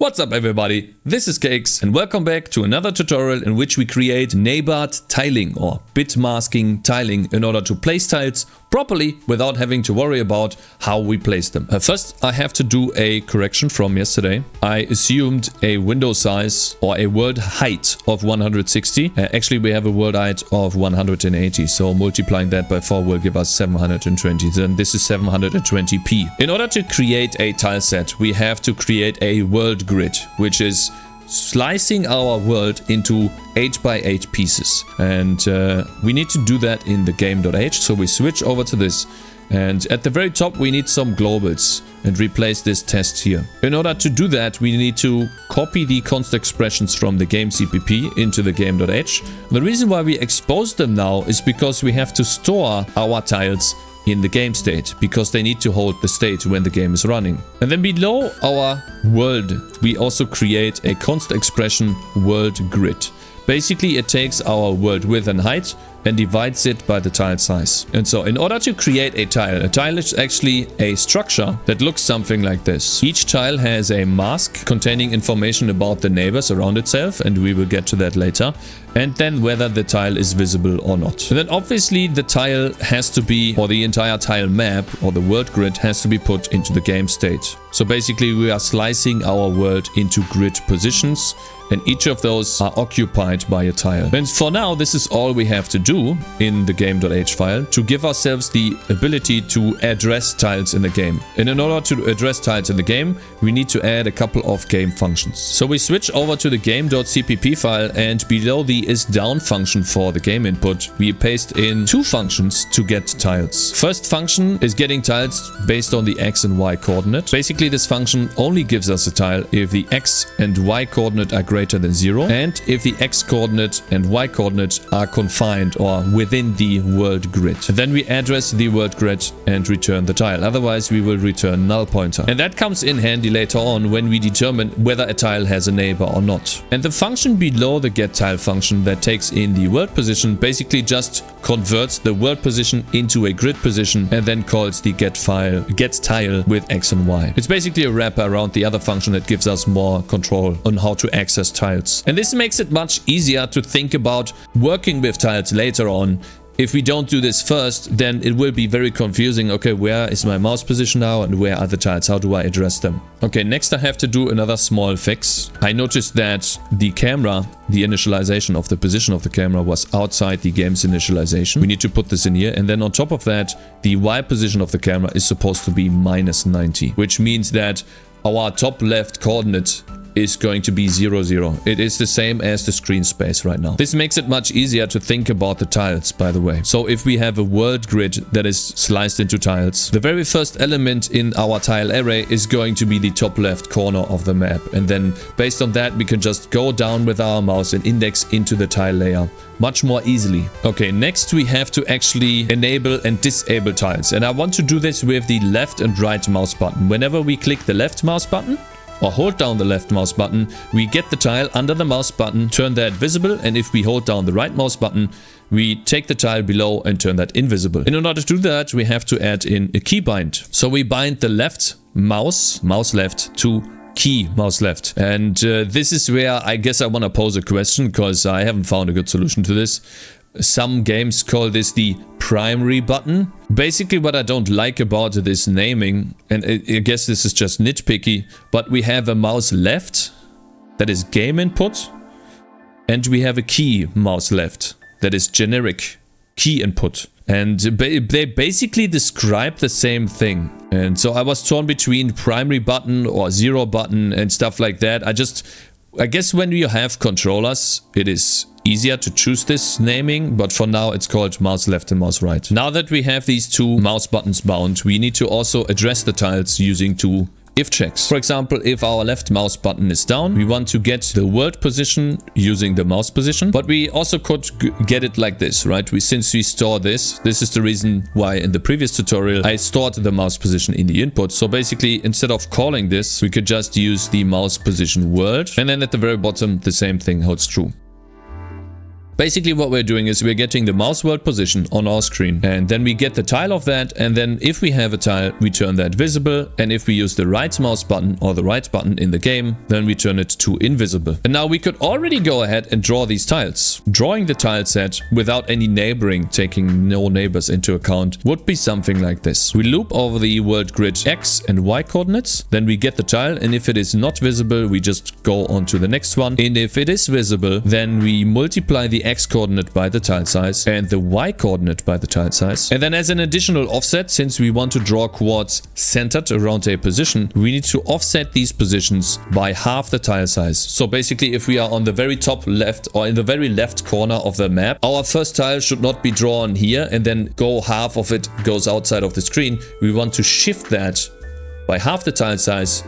What's up everybody, this is Cakez and welcome back to another tutorial in which we create neighbored tiling or bitmasking tiling in order to place tiles properly without having to worry about how we place them. First I have to do a correction from yesterday. I assumed a window size or a world height of 160. Actually we have a world height of 180, so multiplying that by 4 will give us 720. Then this is 720p. In order to create a tile set we have to create a world grid, which is slicing our world into 8x8 pieces, and we need to do that in the game.h. so we switch over to this, and at the very top we need some globals and replace this test here. In order to do that we need to copy the const expressions from the game CPP into the game.h. The reason why we expose them now is because we have to store our tiles in the game state, because they need to hold the state when the game is running. And then below our world we also create a const expression world grid. Basically it takes our world width and height and divides it by the tile size. And so in order to create a tile is actually a structure that looks something like this. Each tile has a mask containing information about the neighbors around itself, and we will get to that later, and then whether the tile is visible or not. And then obviously the tile has to be, or the entire tile map or the world grid has to be put into the game state. So basically we are slicing our world into grid positions, and each of those are occupied by a tile. And for now this is all we have to do in the game.h file to give ourselves the ability to address tiles in the game. And in order to address tiles in the game we need to add a couple of game functions. So we switch over to the game.cpp file, and below the isDown function for the game input we paste in two functions to get tiles. First function is getting tiles based on the x and y coordinate. Basically this function only gives us a tile if the x and y coordinate are greater than 0, and if the x coordinate and y coordinate are confined or within the world grid. Then we address the world grid and return the tile, otherwise we will return null pointer. And that comes in handy later on when we determine whether a tile has a neighbor or not. And the function below the getTile function that takes in the world position basically just converts the world position into a grid position and then calls the getTile with x and y. It's basically a wrapper around the other function that gives us more control on how to access tiles. And this makes it much easier to think about working with tiles later on. If we don't do this first, then it will be very confusing. Okay, where is my mouse position now and where are the tiles? How do I address them? Okay, next I have to do another small fix. I noticed that the camera, the initialization of the position of the camera was outside the game's initialization. We need to put this in here, and then on top of that, the Y position of the camera is supposed to be -90, which means that our top left coordinate is going to be 0, 0. It is the same as the screen space right now. This makes it much easier to think about the tiles, by the way. So if we have a world grid that is sliced into tiles, the very first element in our tile array is going to be the top left corner of the map. And then based on that, we can just go down with our mouse and index into the tile layer much more easily. Okay, next we have to actually enable and disable tiles. And I want to do this with the left and right mouse button. Whenever we click the left mouse button, or hold down the left mouse button, we get the tile under the mouse button, turn that visible, and if we hold down the right mouse button, we take the tile below and turn that invisible. In order to do that, we have to add in a key bind. So we bind the left mouse left, to key mouse left. And this is where I guess I want to pose a question, because I haven't found a good solution to this. Some games call this the primary button. Basically what I don't like about this naming, and I guess this is just nitpicky, but we have a mouse left that is game input, and we have a key mouse left that is generic key input. And they basically describe the same thing. And so I was torn between primary button or 0 button and stuff like that. I guess when you have controllers, it is easier to choose this naming, but for now it's called mouse left and mouse right. Now that we have these two mouse buttons bound, we need to also address the tiles using two if checks. For example, if our left mouse button is down, we want to get the world position using the mouse position, but we also could get it like this, right? Since we store this is the reason why in the previous tutorial I stored the mouse position in the input. So basically instead of calling this, we could just use the mouse position world, and then at the very bottom the same thing holds true. basically what we're doing is we're getting the mouse world position on our screen, and then we get the tile of that, and then if we have a tile, we turn that visible, and if we use the right mouse button or the right button in the game, then we turn it to invisible. And now we could already go ahead and draw these tiles. Drawing the tile set without any neighboring, taking no neighbors into account, would be something like this. We loop over the world grid X and Y coordinates, then we get the tile, and if it is not visible, we just go on to the next one. And if it is visible, then we multiply the X coordinate by the tile size and the Y coordinate by the tile size. And then as an additional offset, since we want to draw quads centered around a position, we need to offset these positions by half the tile size. So basically, if we are on the very top left or in the very left corner of the map, our first tile should not be drawn here and then go half of it goes outside of the screen. We want to shift that by half the tile size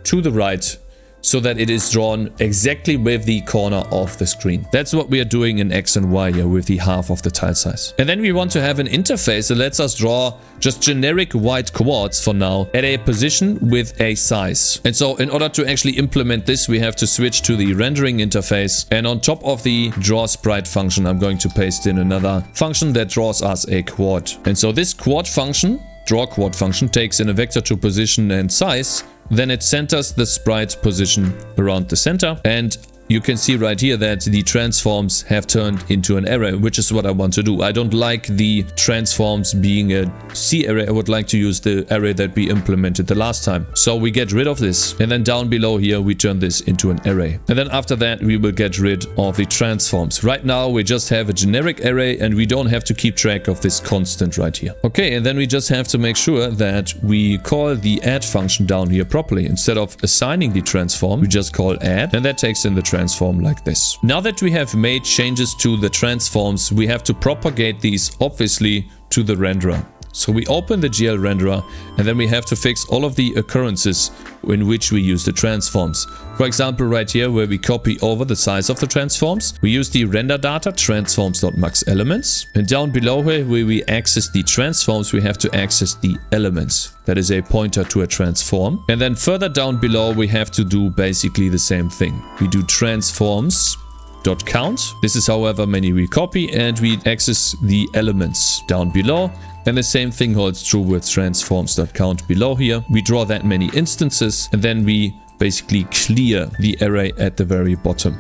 to the right, so that it is drawn exactly with the corner of the screen. That's what we are doing in X and Y here with the half of the tile size. And then we want to have an interface that lets us draw just generic white quads for now at a position with a size. And so in order to actually implement this, we have to switch to the rendering interface. And on top of the draw sprite function, I'm going to paste in another function that draws us a quad. And so this quad function, draw quad function, takes in a vector to position and size. Then it centers the sprite position around the center, and you can see right here that the transforms have turned into an array, which is what I want to do. I don't like the transforms being a C array. I would like to use the array that we implemented the last time. So we get rid of this, and then down below here we turn this into an array. And then after that we will get rid of the transforms. Right now we just have a generic array, and we don't have to keep track of this constant right here. Okay, and then we just have to make sure that we call the add function down here properly. Instead of assigning the transform, we just call add, and that takes in the transform like this. Now that we have made changes to the transforms, we have to propagate these obviously to the renderer. So we open the GL renderer, and then we have to fix all of the occurrences in which we use the transforms. For example, right here where we copy over the size of the transforms, we use the render data transforms.max elements, and down below here where we access the transforms, we have to access the elements. That is a pointer to a transform. And then further down below we have to do basically the same thing. We do transforms.count. This is however many we copy, and we access the elements down below. And the same thing holds true with transforms.count below here. We draw that many instances, and then we basically clear the array at the very bottom.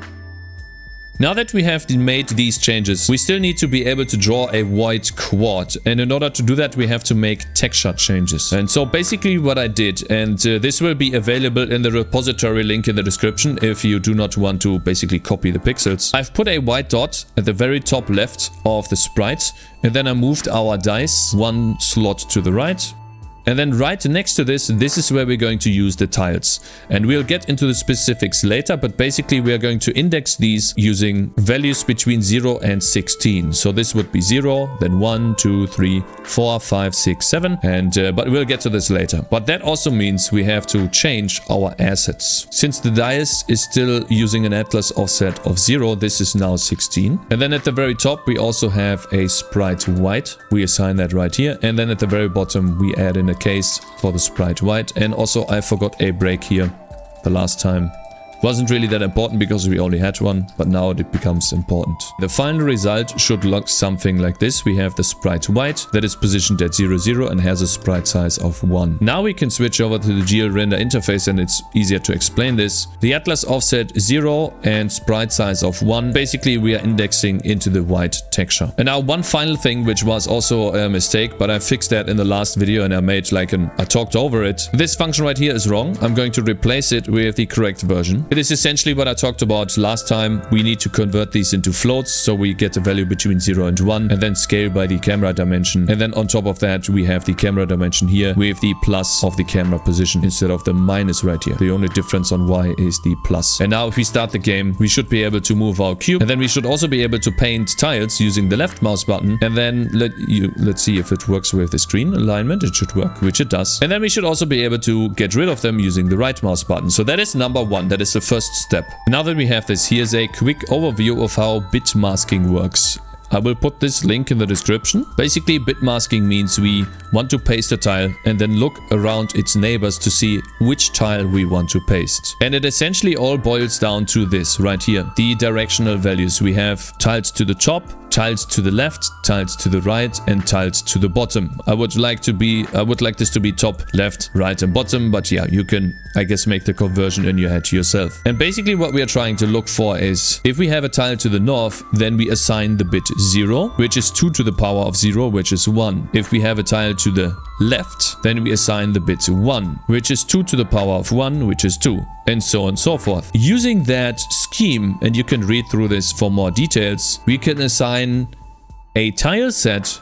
Now that we have made these changes, we still need to be able to draw a white quad. And in order to do that, we have to make texture changes. And so basically what I did, and this will be available in the repository link in the description if you do not want to basically copy the pixels. I've put a white dot at the very top left of the sprite, and then I moved our dice one slot to the right. And then right next to this is where we're going to use the tiles. And we'll get into the specifics later, but basically we are going to index these using values between 0 and 16. So this would be 0, then 1, 2, 3, 4, 5, 6, 7. But we'll get to this later. But that also means we have to change our assets. Since the dice is still using an atlas offset of 0, this is now 16. And then at the very top, we also have a sprite white. We assign that right here. And then at the very bottom, we add in a case for the sprite white. And also I forgot a break here the last time. Wasn't really that important because we only had one, but now it becomes important. The final result should look something like this. We have the sprite white that is positioned at 0, 0 and has a sprite size of 1. Now we can switch over to the GL render interface, and it's easier to explain this. The atlas offset 0 and sprite size of 1. Basically we are indexing into the white texture. And now one final thing, which was also a mistake, but I fixed that in the last video, and I made like I talked over it. This function right here is wrong. I'm going to replace it with the correct version. It is essentially what I talked about last time. We need to convert these into floats, so we get a value between 0 and 1, and then scale by the camera dimension. And then on top of that, we have the camera dimension here with the plus of the camera position instead of the minus right here. The only difference on Y is the plus. And now if we start the game, we should be able to move our cube, and then we should also be able to paint tiles using the left mouse button. And then let's see if it works with the screen alignment. It should work, which it does. And then we should also be able to get rid of them using the right mouse button. So that is number 1. That is the first step. Now that we have this, here's a quick overview of how bitmasking works. I will put this link in the description. Basically, bitmasking means we want to paste a tile and then look around its neighbors to see which tile we want to paste. And it essentially all boils down to this right here. The directional values. We have tiles to the top, tiles to the left, tiles to the right, and tiles to the bottom. I would like this to be top, left, right, and bottom, but yeah, you can, I guess, make the conversion in your head yourself. And basically what we are trying to look for is, if we have a tile to the north, then we assign the bit 0, which is 2 to the power of 0, which is 1. If we have a tile to the left, then we assign the bit 1, which is 2 to the power of 1, which is 2. And so on and so forth. Using that scheme, and you can read through this for more details, we can assign a tile set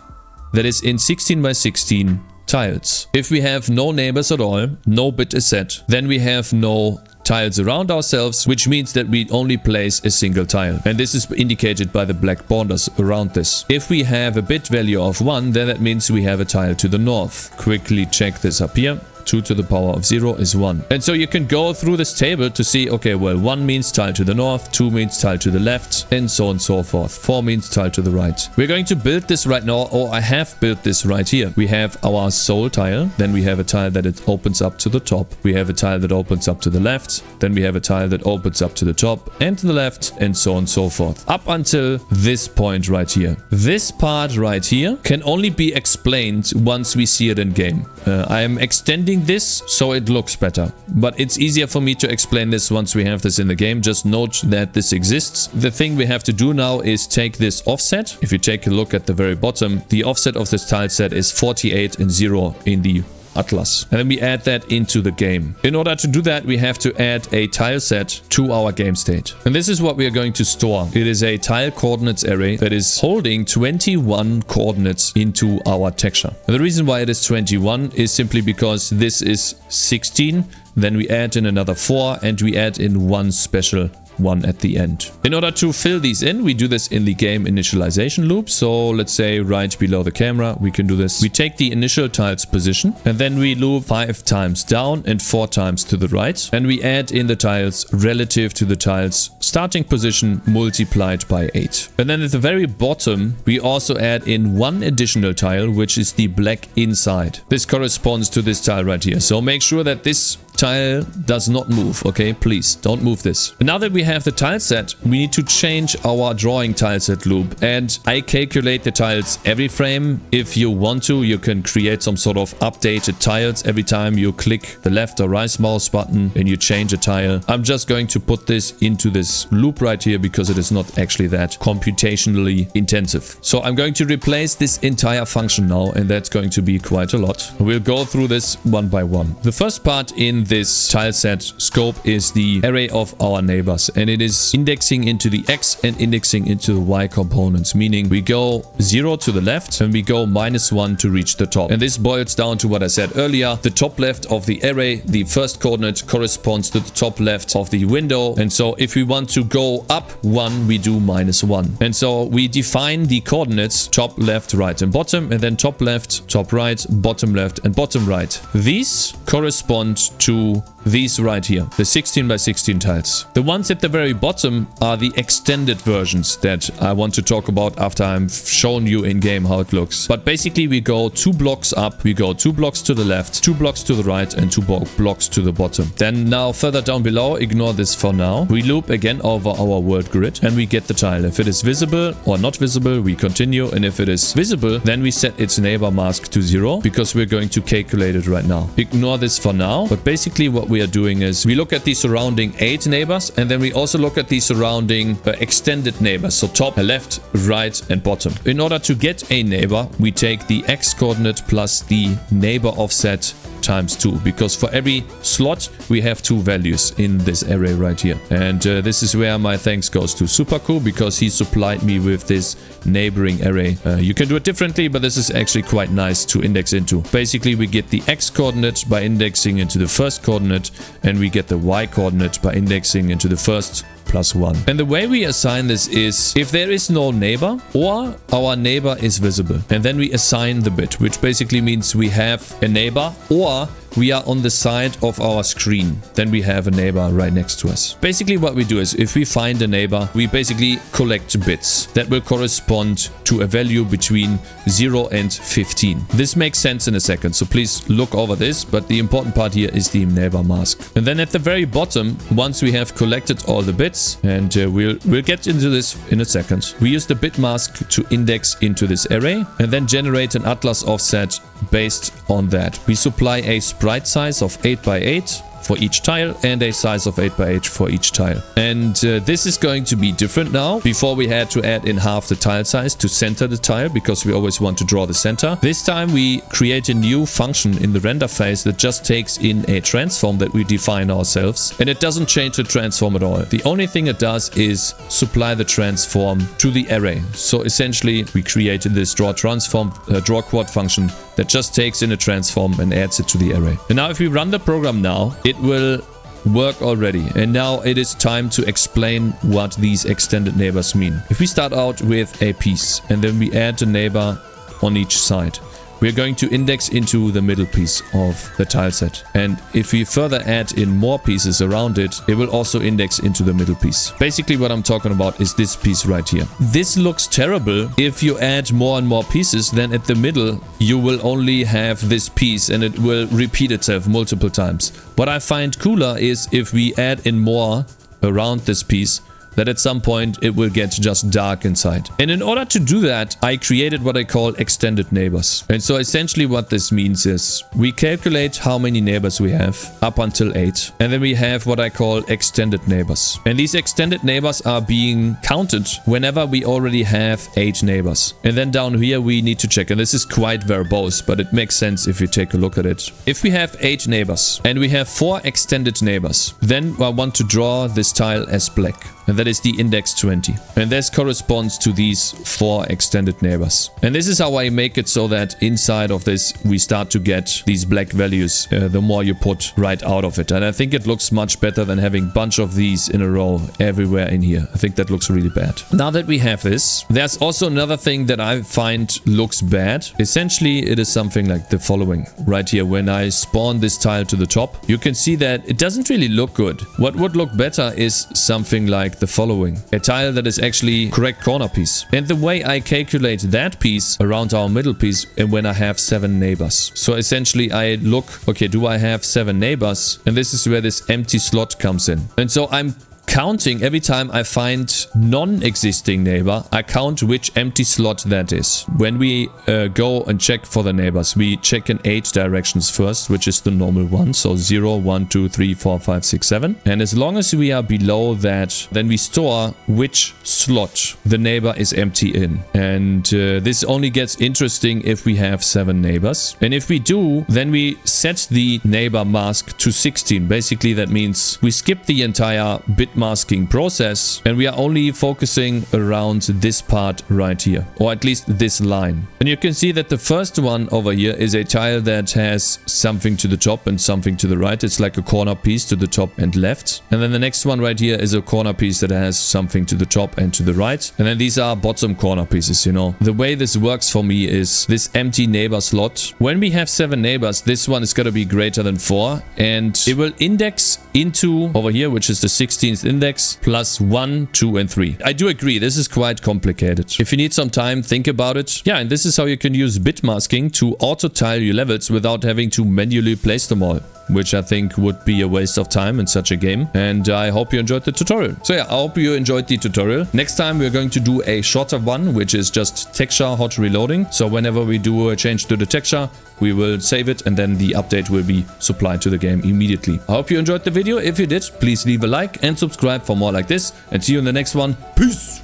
that is in 16 by 16 tiles. If we have no neighbors at all, no bit is set, then we have no tiles around ourselves, which means that we only place a single tile. And this is indicated by the black borders around this. If we have a bit value of 1, then that means we have a tile to the north. Quickly check this up here. 2 to the power of 0 is 1. And so you can go through this table to see, okay, well, 1 means tile to the north, 2 means tile to the left, and so on and so forth. 4 means tile to the right. We're going to build this right now, or I have built this right here. We have our soul tile, then we have a tile that it opens up to the top. We have a tile that opens up to the left, then we have a tile that opens up to the top and to the left, and so on and so forth. Up until this point right here. This part right here can only be explained once we see it in game. I am extending this so it looks better, but it's easier for me to explain this once we have this in the game. Just note that this exists. The thing we have to do now is take this offset. If you take a look at the very bottom, the offset of this tile set is 48 and 0 in the Atlas. And then we add that into the game. In order to do that, we have to add a tile set to our game state. And this is what we are going to store. It is a tile coordinates array that is holding 21 coordinates into our texture. And the reason why it is 21 is simply because this is 16. Then we add in another 4 and we add in one special 1 at the end. In order to fill these in, we do this in the game initialization loop. So let's say right below the camera, we can do this. We take the initial tile's position and then we loop 5 times down and 4 times to the right. And we add in the tiles relative to the tile's starting position multiplied by 8. And then at the very bottom, we also add in one additional tile, which is the black inside. This corresponds to this tile right here. So make sure that this tile does not move, okay? Please don't move this. And now that we have the tile set, we need to change our drawing tile set loop. And I calculate the tiles every frame. If you want to, you can create some sort of updated tiles every time you click the left or right mouse button and you change a tile. I'm just going to put this into this loop right here because it is not actually that computationally intensive. So I'm going to replace this entire function now, and that's going to be quite a lot. We'll go through this one by one. The first part in this tile set scope is the array of our neighbors, and it is indexing into the X and indexing into the Y components, meaning we go 0 to the left and we go -1 to reach the top. And this boils down to what I said earlier. The top left of the array, the first coordinate, corresponds to the top left of the window. And so if we want to go up 1, we do -1. And so we define the coordinates top, left, right, and bottom, and then top left, top right, bottom left, and bottom right. These correspond to these right here, the 16 by 16 tiles. The ones at the very bottom are the extended versions that I want to talk about after I've shown you in game how it looks. But basically we go 2 blocks up, we go 2 blocks to the left, 2 blocks to the right, and 2 blocks to the bottom. Then now further down below, ignore this for now, we loop again over our world grid and we get the tile. If it is visible or not visible, we continue, and if it is visible, then we set its neighbor mask to 0 because we're going to calculate it right now. Ignore this for now, but basically what we are doing is we look at the surrounding 8 neighbors, and then we also look at the surrounding extended neighbors, so top, left, right, and bottom. In order to get a neighbor, we take the X coordinate plus the neighbor offset times 2, because for every slot we have 2 values in this array right here. And this is where my thanks goes to Supercool, because he supplied me with this neighboring array. You can do it differently, but this is actually quite nice to index into. Basically we get the X coordinate by indexing into the first coordinate, and we get the Y coordinate by indexing into the first +1. And the way we assign this is if there is no neighbor or our neighbor is visible, and then we assign the bit, which basically means we have a neighbor or we are on the side of our screen, then we have a neighbor right next to us. Basically what we do is if we find a neighbor, we basically collect bits that will correspond to a value between 0 and 15. This makes sense in a second, so please look over this, but the important part here is the neighbor mask. And then at the very bottom, once we have collected all the bits, and we'll get into this in a second, we use the bit mask to index into this array and then generate an atlas offset based on that. We supply a sprite size of 8 by 8 for each tile and a size of 8 by 8 for each tile. And this is going to be different now. Before we had to add in half the tile size to center the tile because we always want to draw the center. This time we create a new function in the render phase that just takes in a transform that we define ourselves, and it doesn't change the transform at all. The only thing it does is supply the transform to the array. So essentially we created this draw quad function that just takes in a transform and adds it to the array. And now if we run the program now, it will work already. And now it is time to explain what these extended neighbors mean. If we start out with a piece and then we add a neighbor on each side, we're going to index into the middle piece of the tile set. And if we further add in more pieces around it, it will also index into the middle piece. Basically what I'm talking about is this piece right here. This looks terrible. If you add more and more pieces, then at the middle you will only have this piece and it will repeat itself multiple times. What I find cooler is if we add in more around this piece, that at some point it will get just dark inside. And in order to do that, I created what I call extended neighbors. And so essentially what this means is we calculate how many neighbors we have up until 8. And then we have what I call extended neighbors. And these extended neighbors are being counted whenever we already have 8 neighbors. And then down here we need to check, and this is quite verbose, but it makes sense if you take a look at it. If we have 8 neighbors and we have 4 extended neighbors, then I want to draw this tile as black. And that is the index 20. And this corresponds to these 4 extended neighbors. And this is how I make it so that inside of this we start to get these black values the more you put right out of it. And I think it looks much better than having a bunch of these in a row everywhere in here. I think that looks really bad. Now that we have this, there's also another thing that I find looks bad. Essentially it is something like the following. Right here, when I spawn this tile to the top, you can see that it doesn't really look good. What would look better is something like the following: a tile that is actually correct corner piece. And the way I calculate that piece around our middle piece, and when I have 7 neighbors. So essentially I look, okay, do I have 7 neighbors? And this is where this empty slot comes in. And so I'm counting every time I find non-existing neighbor, I count which empty slot that is. When we go and check for the neighbors, we check in 8 directions first, which is the normal one. So 0, 1, 2, 3, 4, 5, 6, 7. And as long as we are below that, then we store which slot the neighbor is empty in. And this only gets interesting if we have 7 neighbors. And if we do, then we set the neighbor mask to 16. Basically, that means we skip the entire bitmasking process and we are only focusing around this part right here, or at least this line. And you can see that the first one over here is a tile that has something to the top and something to the right. It's like a corner piece to the top and left. And then the next one right here is a corner piece that has something to the top and to the right. And then these are bottom corner pieces, you know. The way this works for me is this empty neighbor slot. When we have 7 neighbors, this one is going to be greater than 4, and it will index into over here, which is the 16th index, plus 1, 2, and 3. I do agree, this is quite complicated. If you need some time, think about it. Yeah, and this is how you can use bitmasking to auto-tile your levels without having to manually place them all, which I think would be a waste of time in such a game. And I hope you enjoyed the tutorial. So yeah, I hope you enjoyed the tutorial. Next time we're going to do a shorter one, which is just texture hot reloading. So whenever we do a change to the texture, we will save it and then the update will be supplied to the game immediately. I hope you enjoyed the video. If you did, please leave a like and subscribe for more like this, and see you in the next one. Peace!